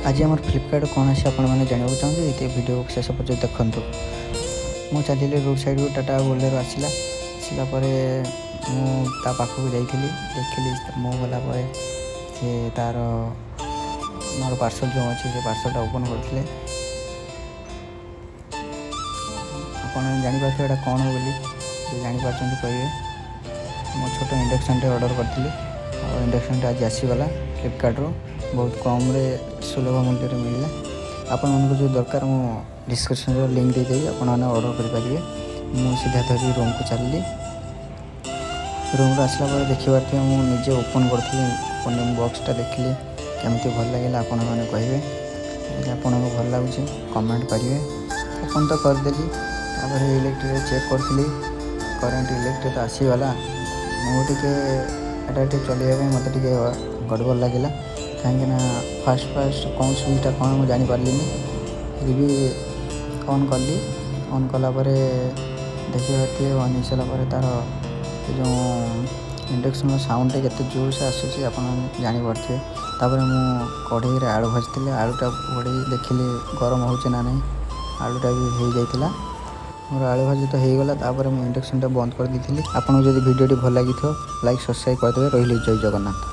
आज आम फ्लिपकार्ट कौन आसी आपने जानवाक चाहते ये वीडियो शेष पर्यटन देखु। मु चलिए रोड साइड को टाटा बोलेरो आसला पाखक जाइली देखिली मु गला सी तार मोर पार्सल जो अच्छे से पार्सलटा ओपन करते आप जापारे यहाँ कौन बोली जापार कहे मो छोट इंडक्शन ऑर्डर करी और इंडक्शन आज आसीगला फ्लिपकार्ट बहुत कम सुलभ मूल्य मिलला। आपण मानको जो दरकार मु डिस्क्रिप्शन लिंक देदेवी आपण मैंने ऑर्डर करेंगे। मु सीधा धरी रूम को चलली रूम आसला देखिए मुझे ओपन करी बॉक्सटा देखिली केमती भल लगे आपण मैंने कहे आपन को भल लगुच कमेंट करेंगे। ओपन तो करदेली इलेक्ट्रिक चेक करी करेन्ट इलेक्ट्रिक तो आसीगला मुझे चलैया मत गड़बड़ लगे कहीं फास्ट कौन स्विचटा कौन मुझे जापारे फिर भी ऑन कली ऑन कलापर देखिए ऑन हो सारापर तार जो इंडक्शन साउंड के जोर से आसूसी आप जापारे। मु कढ़ई आलू भाजी आलूटा बड़ी देखिली गरम हो ना आलूटा भी हो जाता मोर आलू भाजी तो होगला मुझे इंडक्शन बंद कर दी। आपको जब वीडियो भल लगी लाइक सब्सक्राइब करदे। रही जय जगन्नाथ।